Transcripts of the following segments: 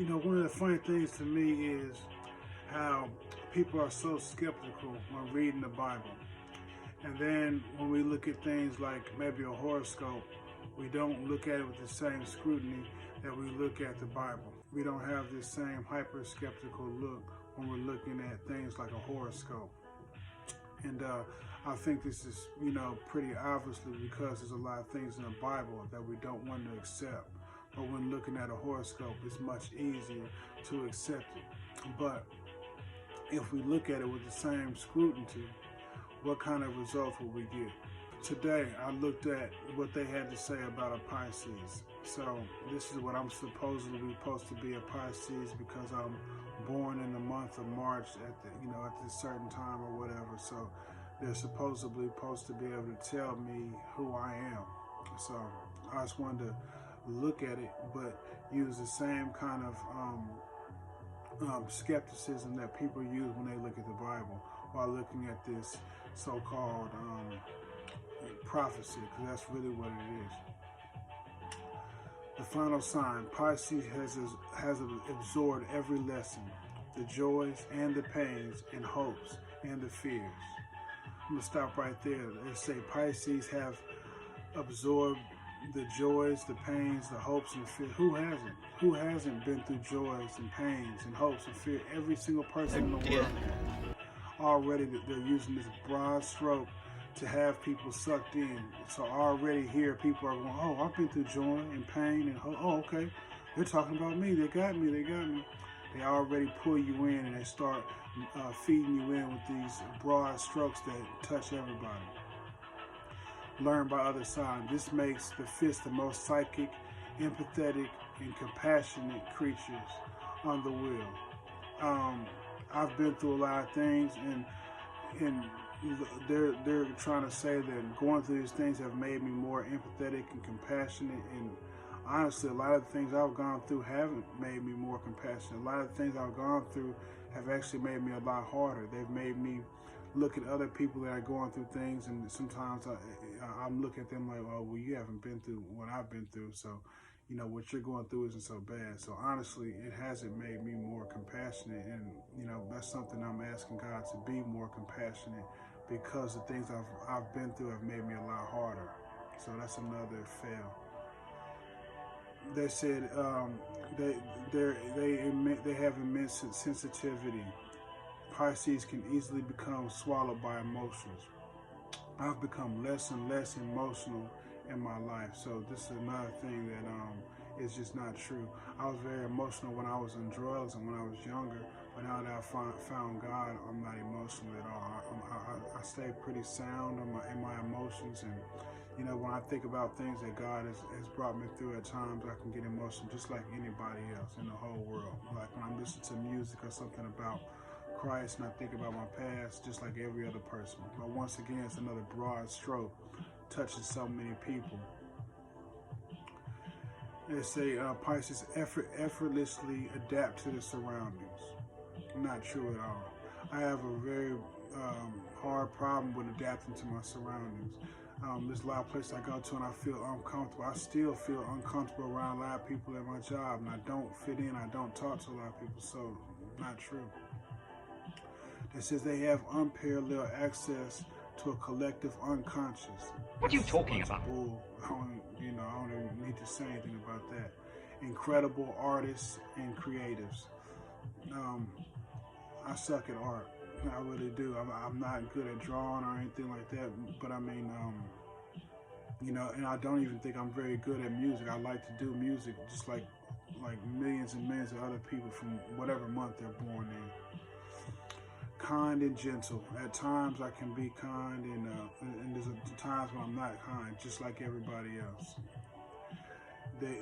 One of the funny things to me is how people are so skeptical when reading the Bible. And then when we look at things like maybe a horoscope, we don't look at it with the same scrutiny that we look at the Bible. We don't have this same hyper skeptical look when we're looking at things like a horoscope. And I think this is, pretty obviously because there's a lot of things in the Bible that we don't want to accept. But when looking at a horoscope, it's much easier to accept it. But if we look at it with the same scrutiny, what kind of results will we get? Today, I looked at what they had to say about a Pisces. So this is what I'm supposed to be a Pisces because I'm born in the month of March at this certain time or whatever. So they're supposedly supposed to be able to tell me who I am. So I just wanted to look at it, but use the same kind of skepticism that people use when they look at the Bible while looking at this so-called prophecy, because that's really what it is. The final sign, Pisces has absorbed every lesson, the joys and the pains and hopes and the fears. I'm going to stop right there. They say Pisces have absorbed the joys, the pains, the hopes, and fear. Who hasn't? Who hasn't been through joys and pains and hopes and fear? Every single person in the world has. Already they're using this broad stroke to have people sucked in. So already here people are going, oh, I've been through joy and pain and hope. Oh, okay. They're talking about me. They got me. They got me. They already pull you in and they start feeding you in with these broad strokes that touch everybody. Learn by other signs. This makes the fish the most psychic, empathetic, and compassionate creatures on the wheel. I've been through a lot of things, and they're trying to say that going through these things have made me more empathetic and compassionate. And honestly, a lot of the things I've gone through haven't made me more compassionate. A lot of the things I've gone through have actually made me a lot harder. They've made me look at other people that are going through things, and sometimes I'm looking at them like, oh, well, you haven't been through what I've been through, so what you're going through isn't so bad. So honestly, it hasn't made me more compassionate, and that's something I'm asking God to be more compassionate, because the things I've been through have made me a lot harder. So that's another fail. They said they have immense sensitivity. Pisces can easily become swallowed by emotions. I've become less and less emotional in my life. So this is another thing that is just not true. I was very emotional when I was on drugs and when I was younger, but now that I found God, I'm not emotional at all. I stay pretty sound in my emotions, and when I think about things that God has brought me through, at times I can get emotional just like anybody else in the whole world. Like when I'm listening to music or something about Christ, and I think about my past just like every other person. But once again, it's another broad stroke touching so many people. They say Pisces effortlessly adapt to the surroundings. Not true at all. I have a very hard problem with adapting to my surroundings. There's a lot of places I go to and I feel uncomfortable. I still feel uncomfortable around a lot of people at my job, and I don't fit in. I don't talk to a lot of people, so not true. It says they have unparalleled access to a collective unconscious. What are you talking about? Bull. I don't even need to say anything about that. Incredible artists and creatives. I suck at art. I really do. I'm not good at drawing or anything like that. But I mean, and I don't even think I'm very good at music. I like to do music just like millions and millions of other people from whatever month they're born in. Kind and gentle. At times I can be kind, and there's times when I'm not kind, just like everybody else.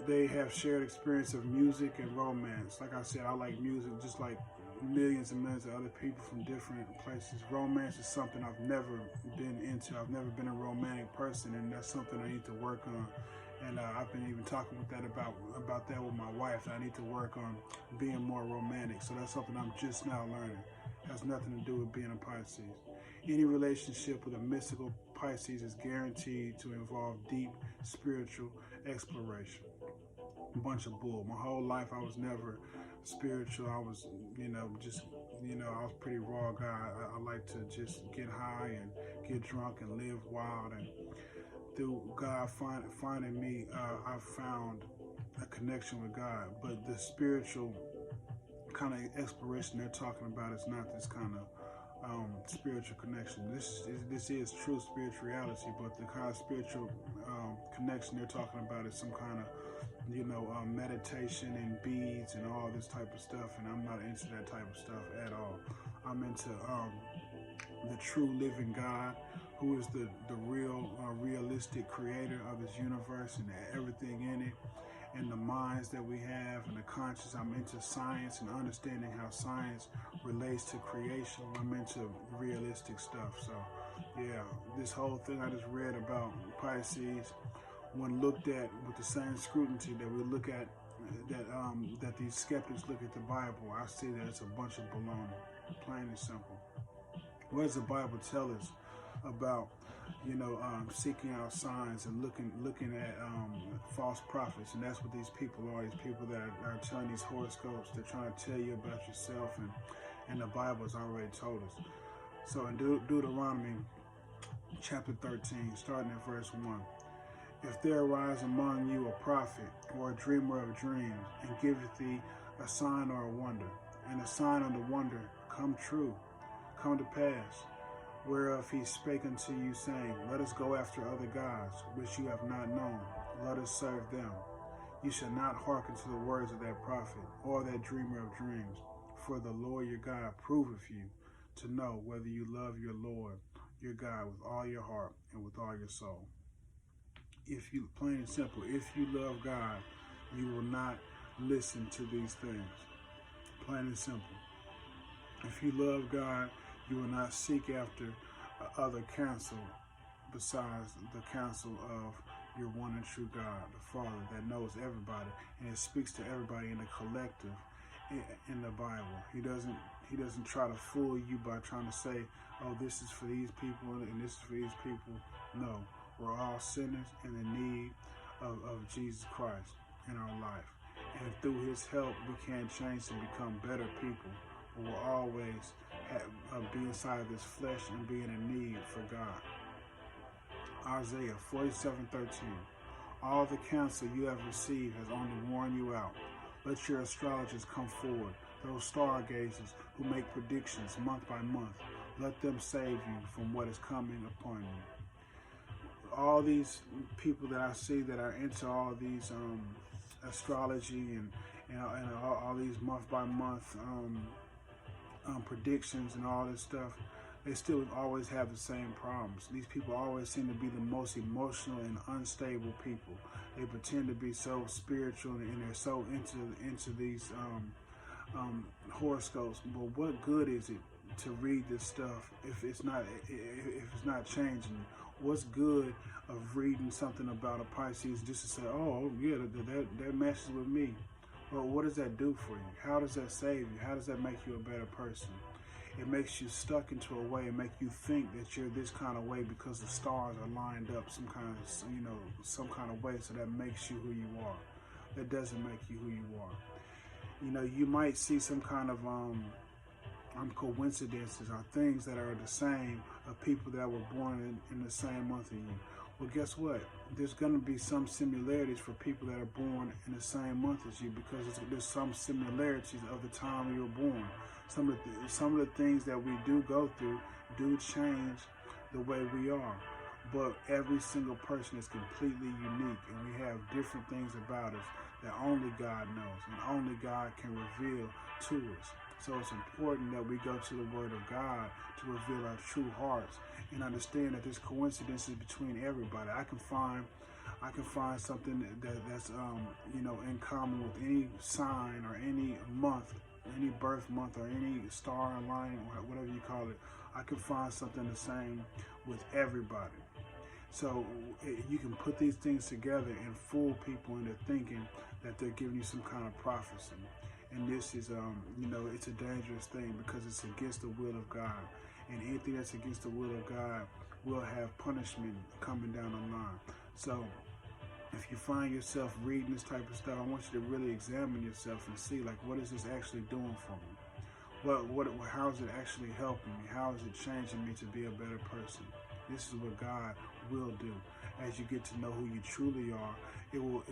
They have shared experience of music and romance. Like I said, I like music just like millions and millions of other people from different places. Romance is something I've never been into. I've never been a romantic person, and that's something I need to work on. And I've been even talking about that with my wife. I need to work on being more romantic. So that's something I'm just now learning. It has nothing to do with being a Pisces. Any relationship with a mystical Pisces is guaranteed to involve deep spiritual exploration. a bunch of bull. My whole life I was never spiritual. I was, just, I was pretty raw guy. I like to just get high and get drunk and live wild. And through God finding me, I found a connection with God. But the spiritual kind of exploration they're talking about is not this kind of spiritual connection. This is true spirituality, but the kind of spiritual connection they're talking about is some kind of meditation and beads and all this type of stuff, and I'm not into that type of stuff at all. I'm into the true living God, who is the real realistic creator of this universe and everything in it, and the minds that we have and the conscious. I'm into science and understanding how science relates to creation. I'm into realistic stuff. So yeah, this whole thing I just read about Pisces, when looked at with the same scrutiny that we look at, that these skeptics look at the Bible, I see that it's a bunch of baloney, plain and simple. What does the Bible tell us about, seeking out signs and looking at false prophets? And that's what these people are. These people that are telling these horoscopes. They're trying to tell you about yourself, and the Bible has already told us. So in Deuteronomy chapter 13, starting at verse 1. If there arise among you a prophet or a dreamer of dreams, and giveth thee a sign or a wonder, and the sign or the wonder come to pass, whereof he spake unto you, saying, Let us go after other gods, which you have not known, let us serve them. You shall not hearken to the words of that prophet, or that dreamer of dreams, for the Lord your God proveth you, to know whether you love your Lord your God with all your heart and with all your soul. If you, plain and simple, if you love God, you will not listen to these things. Plain and simple. If you love God, you will not seek after other counsel besides the counsel of your one and true God, the Father that knows everybody, and it speaks to everybody in the collective in the Bible. He doesn't try to fool you by trying to say, oh, this is for these people and this is for these people. No. We're all sinners in the need of Jesus Christ in our life. And through his help, we can change and become better people. But we'll always be inside of this flesh and be in need for God. Isaiah 47:13. All the counsel you have received has only worn you out. Let your astrologers come forward, those stargazers who make predictions month by month. Let them save you from what is coming upon you. All these people that I see that are into all these astrology and all these month by month predictions and all this stuff, they still always have the same problems. These people always seem to be the most emotional and unstable people. They pretend to be so spiritual and they're so into these horoscopes. But what good is it to read this stuff if it's not changing? What's good of reading something about a Pisces just to say, oh yeah, that meshes with me? Well, what does that do for you? How does that save you? How does that make you a better person? It makes you stuck into a way and make you think that you're this kind of way because the stars are lined up some kind of way, so that makes you who you are. That doesn't make you who you are. You might see some kind of coincidences or things that are the same of people that were born in the same month as you. Well, guess what? There's going to be some similarities for people that are born in the same month as you, because there's some similarities of the time you were born. Some of the things that we do go through do change the way we are. But every single person is completely unique, and we have different things about us that only God knows and only God can reveal to us. So it's important that we go to the Word of God to reveal our true hearts and understand that there's coincidences between everybody. I can find something that's in common with any sign or any month, any birth month or any star line or whatever you call it. I can find something the same with everybody. So you can put these things together and fool people into thinking that they're giving you some kind of prophecy. And this is, it's a dangerous thing because it's against the will of God. And anything that's against the will of God will have punishment coming down the line. So if you find yourself reading this type of stuff, I want you to really examine yourself and see, like, what is this actually doing for me? How is it actually helping me? How is it changing me to be a better person? This is what God will do. As you get to know who you truly are, it will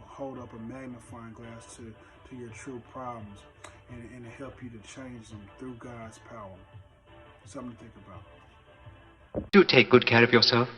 hold up a magnifying glass to your true problems and help you to change them through God's power. Something to think about. Do take good care of yourself.